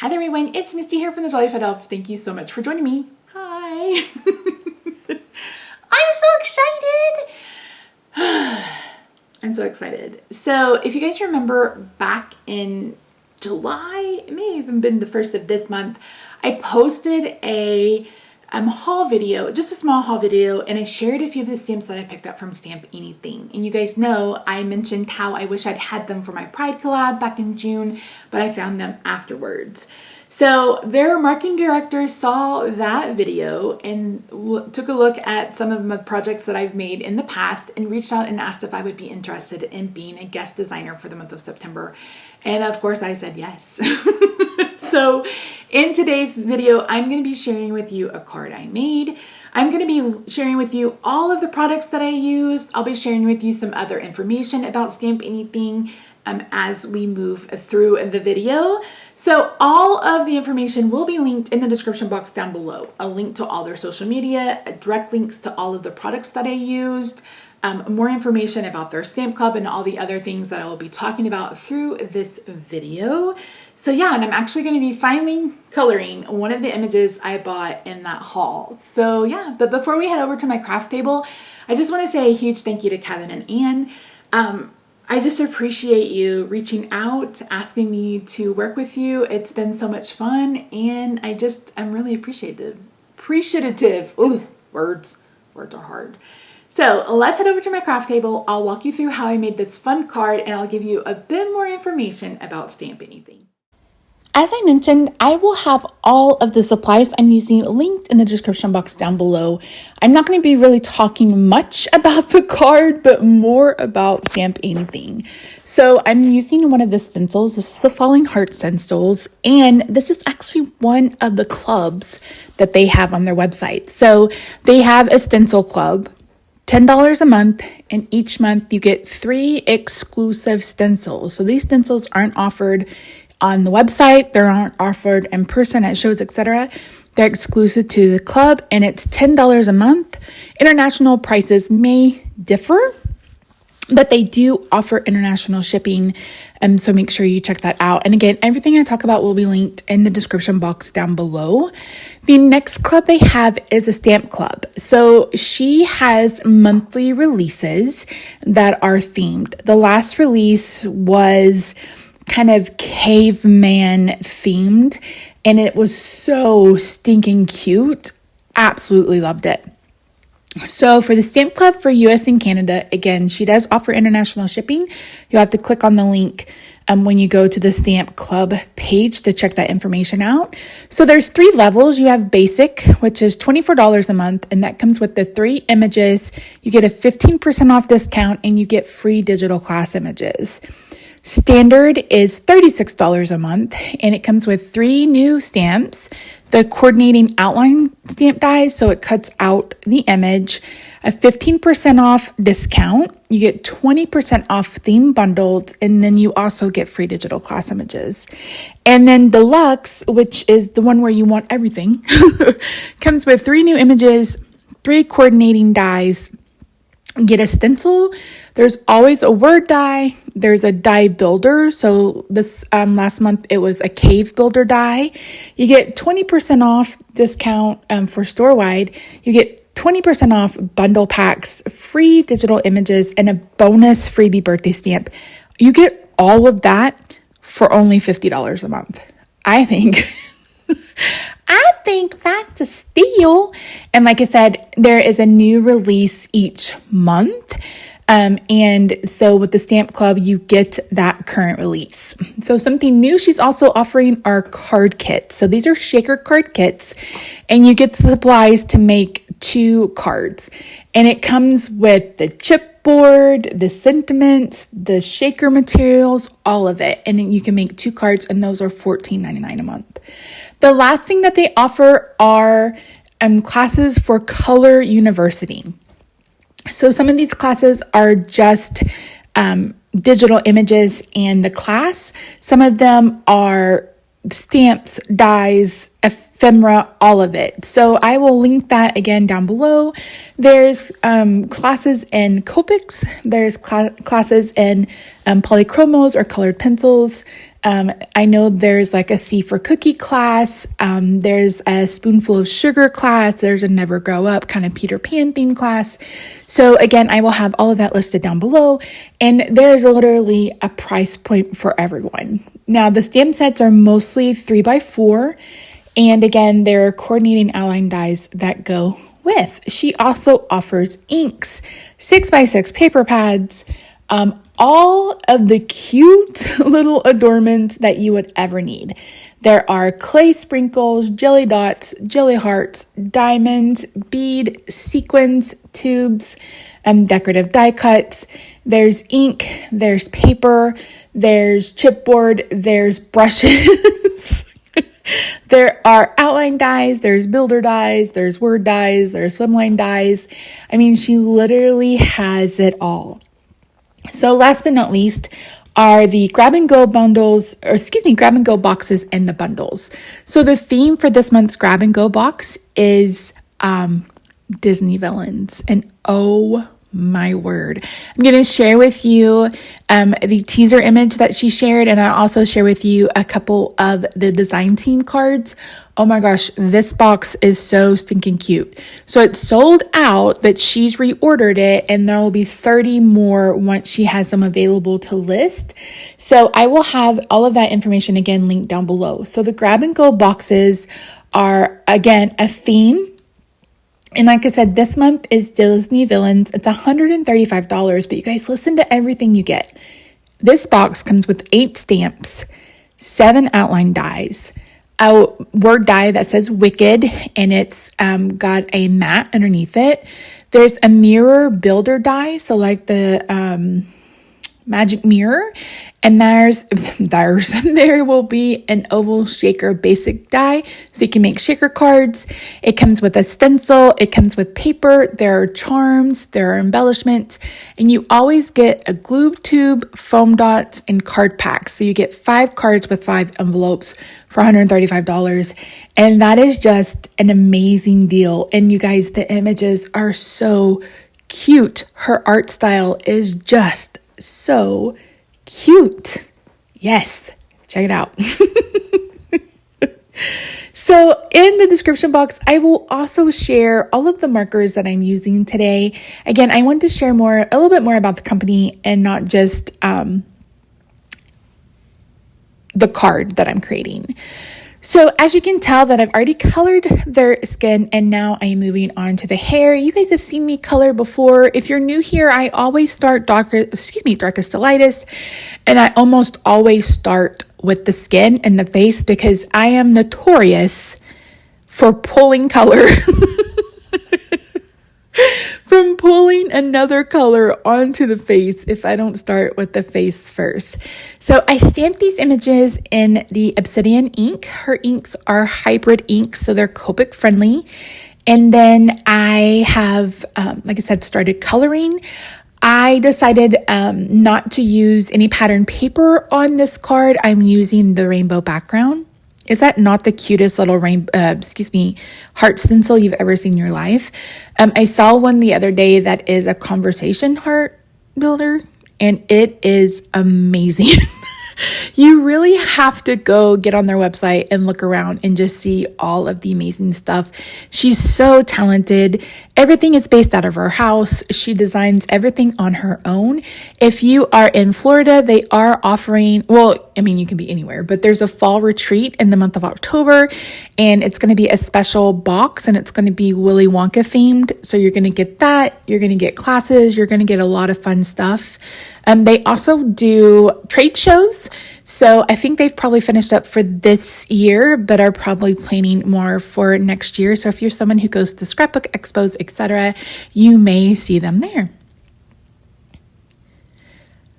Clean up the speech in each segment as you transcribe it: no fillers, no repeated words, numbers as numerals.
Hi there everyone, it's Misty here from TheJollyFatElf. Thank you so much for joining me. Hi! I'm so excited! I'm so excited. So if you guys remember back in July, it may have even been the first of this month, I posted a haul video, just a small haul video, and I shared a few of the stamps that I picked up from Stamp Anniething. And you guys know I mentioned how I wish I'd had them for my Pride collab back in June, but I found them afterwards. So their marketing director saw that video and took a look at some of my projects that I've made in the past and reached out and asked if I would be interested in being a guest designer for the month of September. And of course I said yes. So in today's video, I'm going to be sharing with you a card I made. I'm going to be sharing with you all of the products that I use. I'll be sharing with you some other information about Stamp Anniething as we move through the video. So all of the information will be linked in the description box down below. A link to all their social media, direct links to all of the products that I used, more information about their stamp club and all the other things that I will be talking about through this video. So yeah, and I'm actually going to be finally coloring one of the images I bought in that haul. So yeah, but before we head over to my craft table, I just want to say a huge thank you to Kevin and Anne. I just appreciate you reaching out, asking me to work with you. It's been so much fun, and I'm really appreciative. Ooh, words are hard. So let's head over to my craft table. I'll walk you through how I made this fun card, and I'll give you a bit more information about Stamp Anniething. As I mentioned, I will have all of the supplies I'm using linked in the description box down below. I'm not going to be really talking much about the card, but more about Stamp Anniething. So I'm using one of the stencils. This is the Falling Heart stencils, and this is actually one of the clubs that they have on their website. So they have a stencil club, $10 a month, and each month you get 3 exclusive stencils. So these stencils aren't offered on the website, they aren't offered in person at shows, etc. They're exclusive to the club, and it's $10 a month. International prices may differ, but they do offer international shipping, so make sure you check that out. And again, everything I talk about will be linked in the description box down below. The next club they have is a stamp club. So she has monthly releases that are themed. The last release was kind of caveman themed, and it was so stinking cute. Absolutely loved it. So for the Stamp Club for US and Canada, again, she does offer international shipping. You'll have to click on the link when you go to the Stamp Club page to check that information out. So there's 3 levels. You have basic, which is $24 a month, and that comes with the 3 images. You get a 15% off discount, and you get free digital class images. Standard is $36 a month, and it comes with 3 new stamps, the coordinating outline stamp dies, so it cuts out the image, a 15% off discount, you get 20% off theme bundles, and then you also get free digital class images. And then Deluxe, which is the one where you want everything, comes with 3 new images, 3 coordinating dies, get a stencil. There's always a word die. There's a die builder. So this last month it was a cave builder die. You get 20% off discount for store wide. You get 20% off bundle packs, free digital images, and a bonus freebie birthday stamp. You get all of that for only $50 a month. I think that's a steal. And like I said, there is a new release each month. And so with the Stamp Club, you get that current release. So something new she's also offering are card kits. So these are shaker card kits, and you get supplies to make 2 cards. And it comes with the chipboard, the sentiments, the shaker materials, all of it. And then you can make 2 cards, and those are $14.99 a month. The last thing that they offer are classes for Color University. So some of these classes are just digital images in the class. Some of them are stamps, dies, ephemera, all of it. So I will link that again down below. There's classes in Copics. There's classes in polychromos or colored pencils. I know there's like a C for cookie class. There's a spoonful of sugar class. There's a never grow up kind of Peter Pan theme class. So again, I will have all of that listed down below. And there's literally a price point for everyone. Now the stamp sets are mostly 3x4. And again, there are coordinating outline dies that go with. She also offers inks, 6x6 paper pads, all of the cute little adornments that you would ever need. There are clay sprinkles, jelly dots, jelly hearts, diamonds, bead, sequins, tubes, decorative die cuts. There's ink, there's paper, there's chipboard, there's brushes. There are outline dies, there's builder dies, there's word dies, there's slimline dies. I mean, she literally has it all. So last but not least are the grab and go boxes and the bundles. So the theme for this month's grab and go box is Disney villains. And oh my word. I'm going to share with you the teaser image that she shared, and I'll also share with you a couple of the design team cards. Oh my gosh, this box is so stinking cute. So it's sold out, but she's reordered it, and there will be 30 more once she has them available to list. So I will have all of that information again linked down below. So the grab and go boxes are again a theme. And like I said, this month is Disney Villains. It's $135, but you guys listen to everything you get. This box comes with 8 stamps, 7 outline dies, a word die that says Wicked, and it's got a mat underneath it. There's a mirror builder die, so like the magic mirror, and there will be an oval shaker basic die, so you can make shaker cards. It comes with a stencil, it comes with paper, there are charms, there are embellishments, and you always get a glue tube, foam dots, and card packs. So you get 5 cards with 5 envelopes for $135, and that is just an amazing deal. And you guys, the images are so cute. Her art style is just so cute. Yes, check it out. So in the description box, I will also share all of the markers that I'm using today. Again, I wanted to share a little bit more about the company and not just the card that I'm creating. So as you can tell that I've already colored their skin, and now I am moving on to the hair. You guys have seen me color before. If you're new here, I always start darkest to lightest, and I almost always start with the skin and the face because I am notorious for pulling color from pulling another color onto the face if I don't start with the face first. So I stamped these images in the Obsidian ink. Her inks are hybrid inks, so they're Copic friendly. And then I have, like I said, started coloring. I decided not to use any pattern paper on this card. I'm using the rainbow background. Is that not the cutest little heart stencil you've ever seen in your life? I saw one the other day that is a conversation heart builder, and it is amazing. You really have to go get on their website and look around and just see all of the amazing stuff. She's so talented. Everything is based out of her house. She designs everything on her own. If you are in Florida, they are offering, well, I mean, you can be anywhere, but there's a fall retreat in the month of October, and it's going to be a special box, and it's going to be Willy Wonka themed. So you're going to get that. You're going to get classes. You're going to get a lot of fun stuff. They also do trade shows. So I think they've probably finished up for this year, but are probably planning more for next year. So if you're someone who goes to scrapbook expos, etc., you may see them there.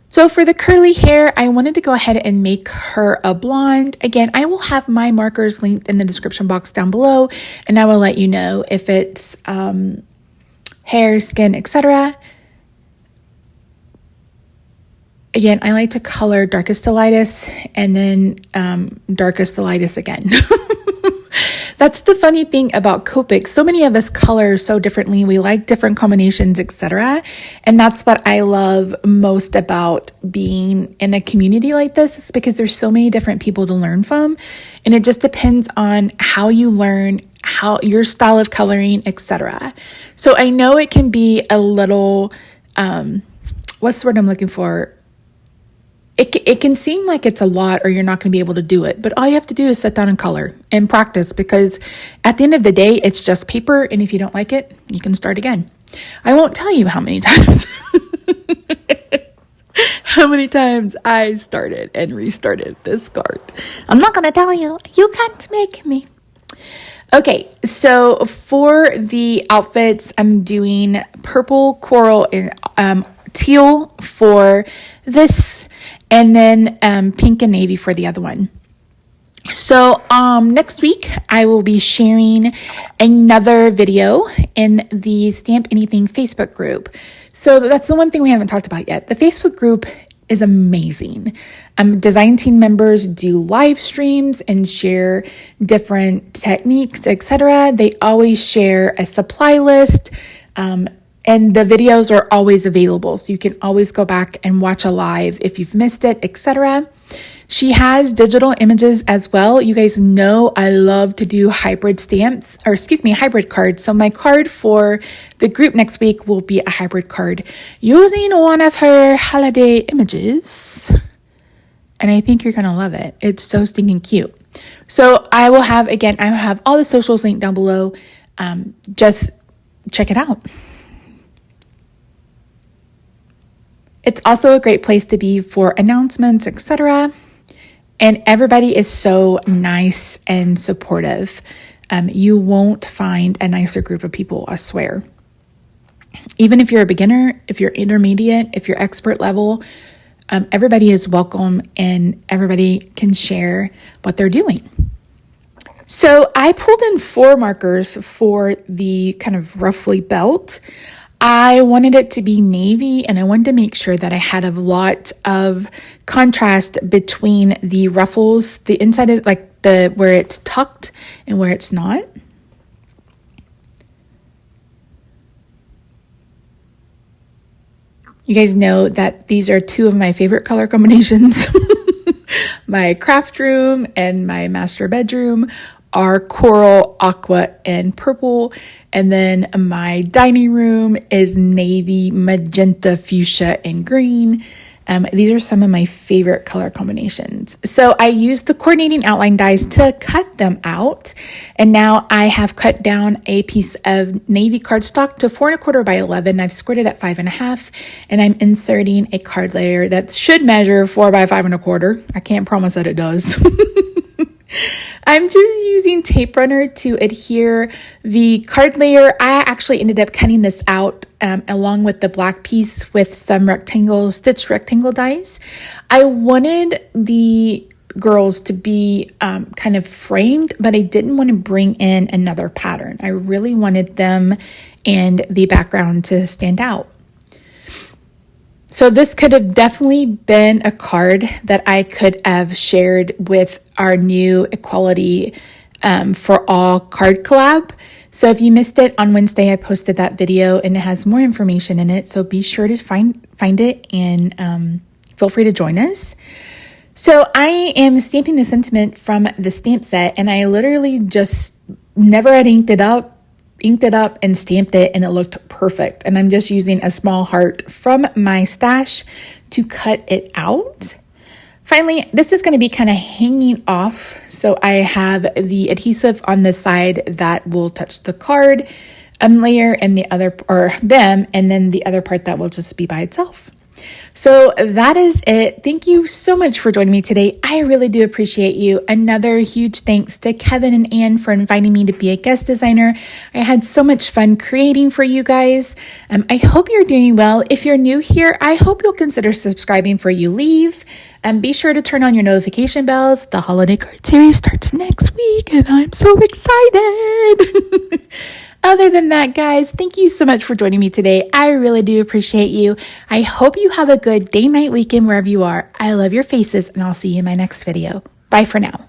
So for the curly hair, I wanted to go ahead and make her a blonde. Again, I will have my markers linked in the description box down below, and I will let you know if it's hair, skin, etc. Again, I like to color darkest to lightest and then darkest to lightest again. That's the funny thing about Copic. So many of us color so differently. We like different combinations, etc. And that's what I love most about being in a community like this, is because there's so many different people to learn from. And it just depends on how you learn, how your style of coloring, etc. So I know it can be a little, what's the word I'm looking for? It can seem like it's a lot or you're not going to be able to do it, but all you have to do is sit down and color and practice, because at the end of the day, it's just paper. And if you don't like it, you can start again. I won't tell you how many times, I started and restarted this card. I'm not going to tell you. You can't make me. Okay, so for the outfits, I'm doing purple, coral, and teal for this, and then pink and navy for the other one. So next week, I will be sharing another video in the Stamp Anything Facebook group. So that's the one thing we haven't talked about yet. The Facebook group is amazing. Design team members do live streams and share different techniques, etc. They always share a supply list, and the videos are always available. So you can always go back and watch a live if you've missed it, etc. She has digital images as well. You guys know I love to do hybrid cards. So my card for the group next week will be a hybrid card using one of her holiday images. And I think you're going to love it. It's so stinking cute. So I will have all the socials linked down below. Just check it out. It's also a great place to be for announcements, etc. And everybody is so nice and supportive. You won't find a nicer group of people, I swear. Even if you're a beginner, if you're intermediate, if you're expert level, everybody is welcome and everybody can share what they're doing. So I pulled in 4 markers for the kind of roughly belt. I wanted it to be navy, and I wanted to make sure that I had a lot of contrast between the ruffles, the inside of where it's tucked and where it's not. You guys know that these are 2 of my favorite color combinations. My craft room and my master bedroom are coral, aqua, and purple. And then my dining room is navy, magenta, fuchsia, and green. These are some of my favorite color combinations. So I used the coordinating outline dies to cut them out. And now I have cut down a piece of navy cardstock to 4 1/4 by 11. I've scored it at 5 1/2, and I'm inserting a card layer that should measure 4 by 5 1/4. I can't promise that it does. I'm just using tape runner to adhere the card layer. I actually ended up cutting this out along with the black piece with some stitched rectangle dies. I wanted the girls to be kind of framed, but I didn't want to bring in another pattern. I really wanted them and the background to stand out. So this could have definitely been a card that I could have shared with our new Equality for All card collab. So if you missed it, on Wednesday I posted that video and it has more information in it. So be sure to find it and feel free to join us. So I am stamping the sentiment from the stamp set, and I literally just never had inked it up and stamped it, and it looked perfect. And I'm just using a small heart from my stash to cut it out. Finally, this is going to be kind of hanging off. So I have the adhesive on the side that will touch the card layer and and then the other part that will just be by itself. So that is it. Thank you so much for joining me today. I really do appreciate you. Another huge thanks to Kevin and Anne for inviting me to be a guest designer. I had so much fun creating for you guys. I hope you're doing well. If you're new here, I hope you'll consider subscribing before you leave. Be sure to turn on your notification bells. The holiday card series starts next week, and I'm so excited. Other than that, guys, thank you so much for joining me today. I really do appreciate you. I hope you have a good day, night, weekend, wherever you are. I love your faces, and I'll see you in my next video. Bye for now.